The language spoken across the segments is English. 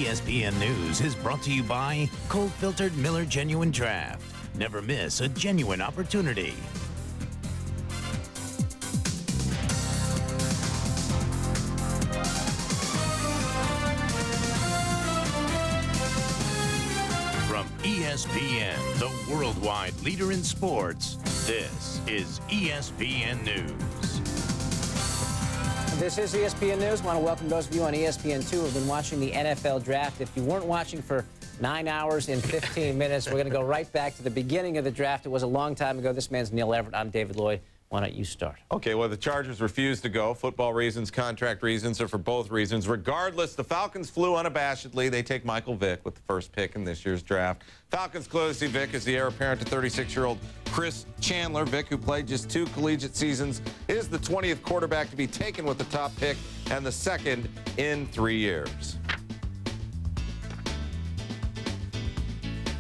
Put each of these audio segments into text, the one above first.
ESPN News is brought to you by cold-filtered Miller Genuine Draft. Never miss a genuine opportunity. From ESPN, the worldwide leader in sports, this is ESPN News. This is ESPN News. I want to welcome those of you on ESPN2 who have been watching the NFL Draft. If you weren't watching for 9 hours and 15 minutes, we're going to go right back to the beginning of the draft. It was a long time ago. This man's Neil Everett. I'm David Lloyd. Why don't you start? Okay, well, the Chargers refused to go. Football reasons, contract reasons, or for both reasons. Regardless, the Falcons flew unabashedly. They take Michael Vick with the first pick in this year's draft. Falcons clearly see Vick as the heir apparent to 36-year-old Chris Chandler. Vick, who played just 2 collegiate seasons, is the 20th quarterback to be taken with the top pick and the second in 3 years.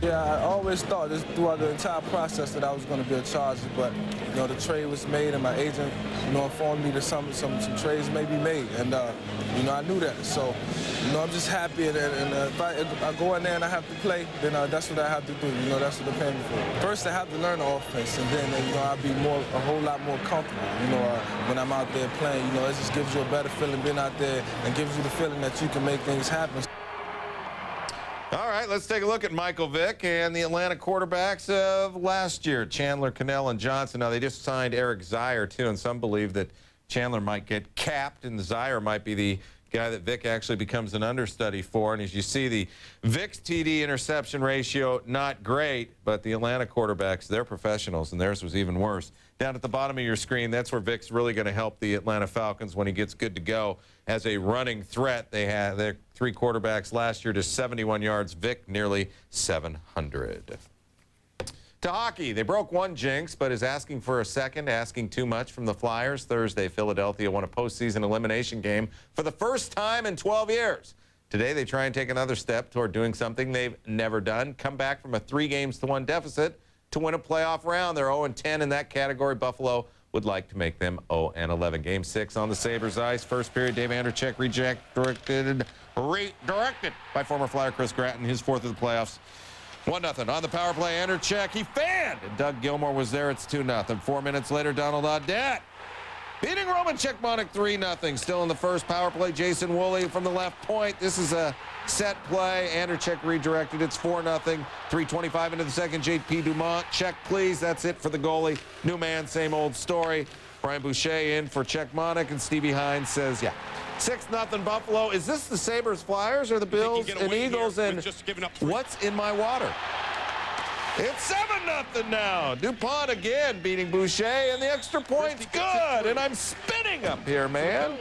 Yeah, I always thought this throughout the entire process that I was going to be a Charger, but you know the trade was made, and my agent, informed me that some trades may be made, and I knew that. So, I'm just happy, and if I go in there and I have to play, then that's what I have to do. That's what they're paying me for. First, I have to learn the offense, and then I'll be a whole lot more comfortable. When I'm out there playing, it just gives you a better feeling being out there, and gives you the feeling that you can make things happen. All right, let's take a look at Michael Vick and the Atlanta quarterbacks of last year, Chandler, Cannell, and Johnson. Now, they just signed Eric Zier, too, and some believe that Chandler might get capped and Zier might be the guy that Vick actually becomes an understudy for. And as you see, the Vick's TD interception ratio, not great, but the Atlanta quarterbacks, they're professionals, and theirs was even worse. Down at the bottom of your screen, that's where Vick's really going to help the Atlanta Falcons when he gets good to go as a running threat. They had their 3 quarterbacks last year to 71 yards. Vick nearly 700. To hockey, they broke one jinx, but is asking for a second, asking too much from the Flyers. Thursday, Philadelphia won a postseason elimination game for the first time in 12 years. Today, they try and take another step toward doing something they've never done, come back from a 3-1 deficit to win a playoff round. They're 0-10 in that category. Buffalo would like to make them 0-11. Game 6 on the Sabres ice. First period, Dave Andreychuk redirected by former Flyer Chris Gratton, his 4th of the playoffs. 1-0 on the power play. Andreychuk, he fanned, and Doug Gilmour was there. It's 2-0. 4 minutes later, Donald Audette beating Roman Cechmanek 3-0. Still in the first power play, Jason Woolley from the left point. This is a set play. Andreychuk redirected. It's 4-0. 3:25 into the second. J.P. Dumont, check please. That's it for the goalie. New man, same old story. Brian Boucher in for Cechmanek, and Stevie Hines says, yeah. 6-0 Buffalo. Is this the Sabres Flyers or the Bills and Eagles? And what's in my water? It's 7-0 now. DuPont again beating Boucher, and the extra point's good. And I'm spinning up here, man.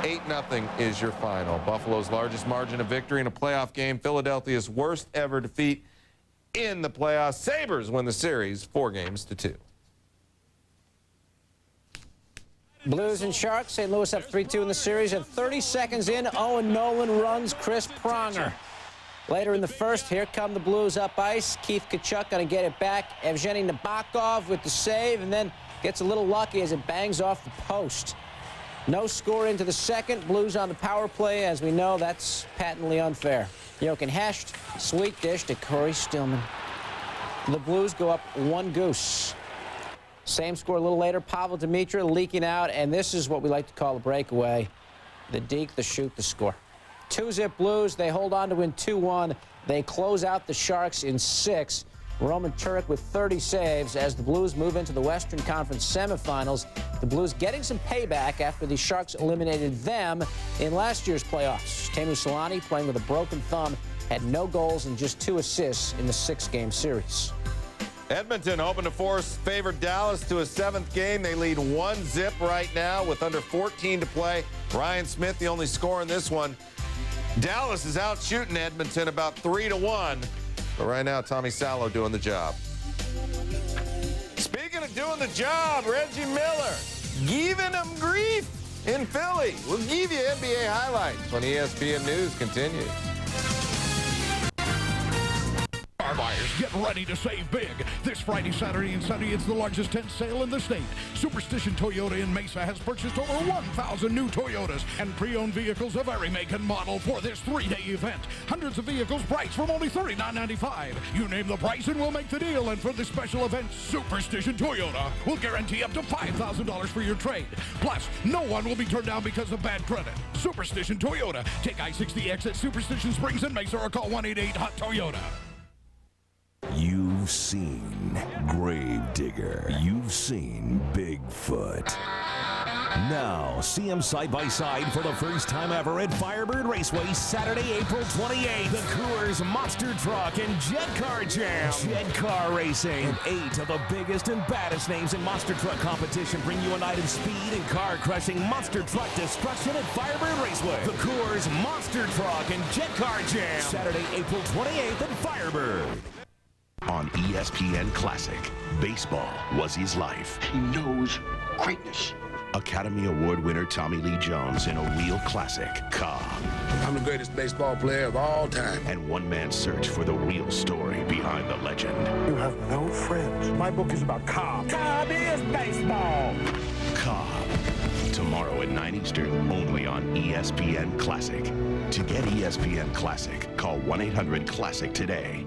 8-0 is your final. Buffalo's largest margin of victory in a playoff game. Philadelphia's worst ever defeat in the playoffs. Sabres win the series 4-2. Blues and Sharks. St. Louis up 3-2 in the series, and 30 seconds in, Owen Nolan runs Chris Pronger. Later in the first, here come the Blues up ice. Keith Tkachuk going to get it back. Evgeny Nabokov with the save, and then gets a little lucky as it bangs off the post. No score into the second. Blues on the power play. As we know, that's patently unfair. Jochen Hecht, sweet dish to Corey Stillman. The Blues go up 1-0. Same score a little later. Pavel Demitra leaking out, and this is what we like to call a breakaway. The deke, the shoot, the score. 2-zip Blues. They hold on to win 2-1. They close out the Sharks in 6. Roman Turek with 30 saves as the Blues move into the Western Conference semifinals. The Blues getting some payback after the Sharks eliminated them in last year's playoffs. Teemu Selanne, playing with a broken thumb, had no goals and just 2 assists in the 6-game series. Edmonton hoping to force favored Dallas to a 7th game. They lead 1-0 right now with under 14 to play. Ryan Smith, the only scorer in this one. Dallas is out shooting Edmonton about 3-1. But right now, Tommy Salo doing the job. Speaking of doing the job, Reggie Miller giving them grief in Philly. We'll give you NBA highlights when ESPN News continues. By buyers, get ready to save big. This Friday, Saturday, and Sunday, it's the largest tent sale in the state. Superstition Toyota in Mesa has purchased over 1,000 new Toyotas and pre-owned vehicles of every make and model for this 3-day event. Hundreds of vehicles priced from only $39.95. You name the price and we'll make the deal. And for this special event, Superstition Toyota will guarantee up to $5,000 for your trade. Plus, no one will be turned down because of bad credit. Superstition Toyota. Take I-60X at Superstition Springs and Mesa or call 1-888-HOT-TOYOTA. You've seen Gravedigger. You've seen Bigfoot. Now, see him side by side for the first time ever at Firebird Raceway, Saturday, April 28th. The Coors Monster Truck and Jet Car Jam. Jet Car Racing. And 8 of the biggest and baddest names in monster truck competition bring you a night of speed and car-crushing monster truck destruction at Firebird Raceway. The Coors Monster Truck and Jet Car Jam. Saturday, April 28th at Firebird. On ESPN Classic, baseball was his life. He knows greatness. Academy Award winner Tommy Lee Jones in a real classic, Cobb. I'm the greatest baseball player of all time. And one man's search for the real story behind the legend. You have no friends. My book is about Cobb. Cobb is baseball. Cobb. Tomorrow at 9 Eastern, only on ESPN Classic. To get ESPN Classic, call 1-800-CLASSIC today.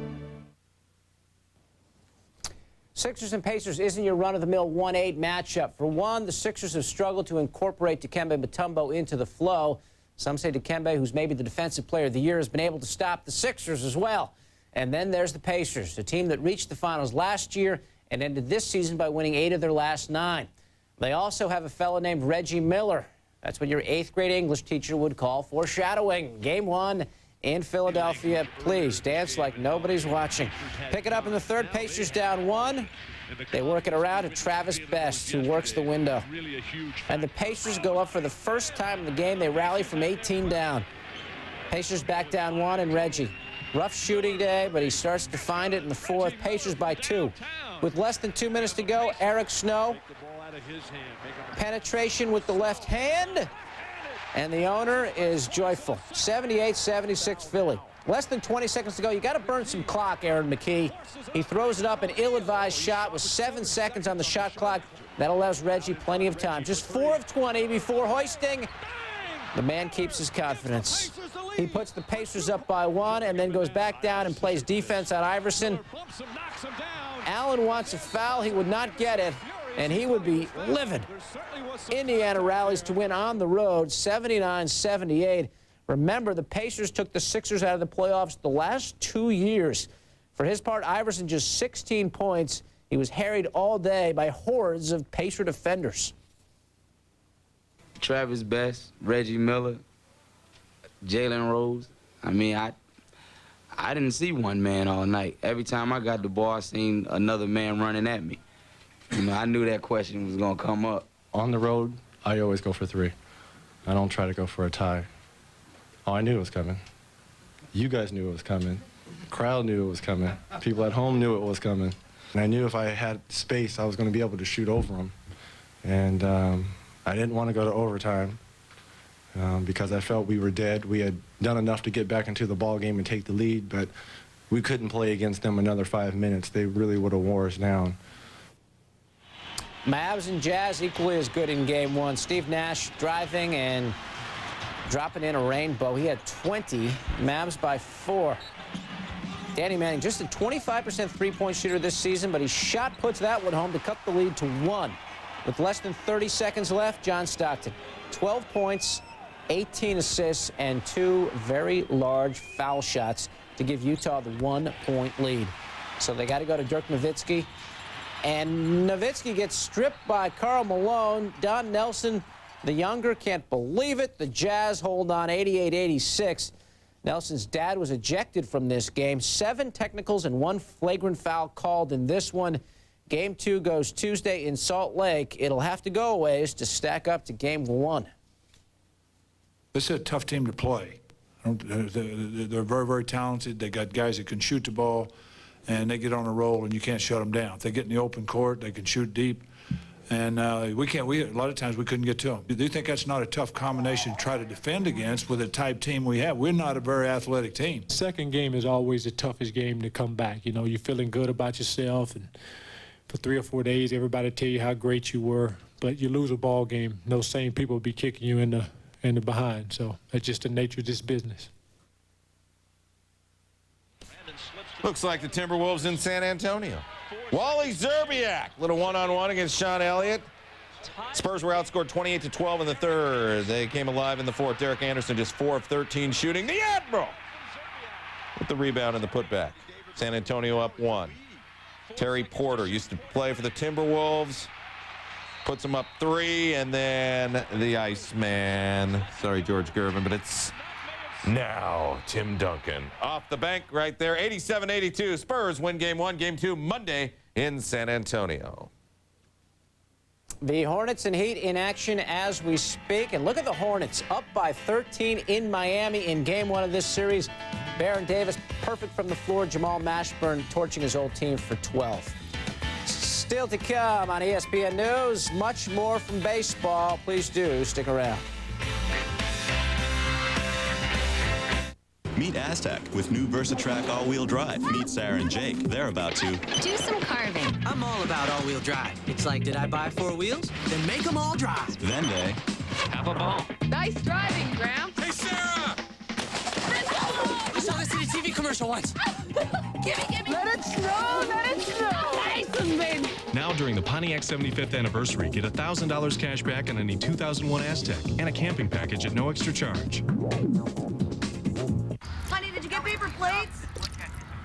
Sixers and Pacers isn't your run-of-the-mill 1-8 matchup. For one, the Sixers have struggled to incorporate Dikembe Mutombo into the flow. Some say Dikembe, who's maybe the defensive player of the year, has been able to stop the Sixers as well. And then there's the Pacers, a team that reached the finals last year and ended this season by winning 8 of their last 9. They also have a fellow named Reggie Miller. That's what your 8th grade English teacher would call foreshadowing. Game 1 in Philadelphia. Please dance like nobody's watching. Pick it up in the third. Pacers down 1. They work it around to Travis Best, who works the window. And the Pacers go up for the first time in the game. They rally from 18 down. Pacers back down 1, and Reggie. Rough shooting day, but he starts to find it in the 4th. Pacers by 2. With less than 2 minutes to go, Eric Snow. Penetration with the left hand. And the owner is joyful. 78-76 Philly. Less than 20 seconds to go. You got to burn some clock, Aaron McKee. He throws it up, an ill-advised shot with 7 seconds on the shot clock. That allows Reggie plenty of time. Just 4 of 20 before hoisting. The man keeps his confidence. He puts the Pacers up by 1 and then goes back down and plays defense on Iverson. Allen wants a foul. He would not get it, and he would be livid. Indiana rallies to win on the road, 79-78. Remember, the Pacers took the Sixers out of the playoffs the last 2 years. For his part, Iverson just 16 points. He was harried all day by hordes of Pacer defenders. Travis Best, Reggie Miller, Jalen Rose. I mean, I didn't see one man all night. Every time I got the ball, I seen another man running at me. You know, I knew that question was going to come up. On the road, I always go for 3. I don't try to go for a tie. Oh, I knew it was coming. You guys knew it was coming. The crowd knew it was coming. People at home knew it was coming. And I knew if I had space, I was going to be able to shoot over them. And I didn't want to go to overtime because I felt we were dead. We had done enough to get back into the ball game and take the lead, but we couldn't play against them another 5 minutes. They really would have wore us down. Mavs and Jazz equally as good in game 1. Steve Nash driving and dropping in a rainbow. He had 20. Mavs by 4. Danny Manning, just a 25% three-point shooter this season, but he puts that one home to cut the lead to 1. With less than 30 seconds left, John Stockton, 12 points, 18 assists, and 2 very large foul shots to give Utah the 1-point lead. So they got to go to Dirk Nowitzki. And Nowitzki gets stripped by Karl Malone. Don Nelson, the younger, can't believe it. The Jazz hold on 88-86. Nelson's dad was ejected from this game. 7 technicals and 1 flagrant foul called in this one. Game 2 goes Tuesday in Salt Lake. It'll have to go a ways to stack up to Game 1. This is a tough team to play. They're very, very talented. They got guys that can shoot the ball, and they get on a roll, and you can't shut them down. If they get in the open court, they can shoot deep. And a lot of times we couldn't get to them. Do you think that's not a tough combination to try to defend against with the type team we have? We're not a very athletic team. Second game is always the toughest game to come back. You know, you're feeling good about yourself, and for 3 or 4 days, everybody tell you how great you were. But you lose a ball game, those same people will be kicking you in the behind. So that's just the nature of this business. Looks like the Timberwolves in San Antonio. Wally Zerbiak, little one-on-one against Sean Elliott. Spurs were outscored 28-12 in the third. They came alive in the fourth. Derek Anderson just 4 of 13 shooting. The Admiral with the rebound and the putback. San Antonio up 1. Terry Porter used to play for the Timberwolves. Puts them up 3, and then the Iceman. Sorry, George Gervin, but it's now Tim Duncan. Off the bank right there, 87-82. Spurs win game 1, game 2 Monday in San Antonio. The Hornets and Heat in action as we speak. And look at the Hornets, up by 13 in Miami in game 1 of this series. Baron Davis, perfect from the floor. Jamal Mashburn torching his old team for 12. Still to come on ESPN News. Much more from baseball. Please do stick around. Meet Aztec with new VersaTrack all-wheel drive. Meet Sarah and Jake. They're about to do some carving. I'm all about all-wheel drive. It's like, did I buy 4 wheels? Then make them all drive. Then they have a ball. Nice driving, Graham. Hey, Sarah! I saw this in a TV commercial once. Gimme. Let it snow, let it snow. Nice, baby. Now during the Pontiac 75th anniversary, get $1,000 cash back on any 2001 Aztec and a camping package at no extra charge.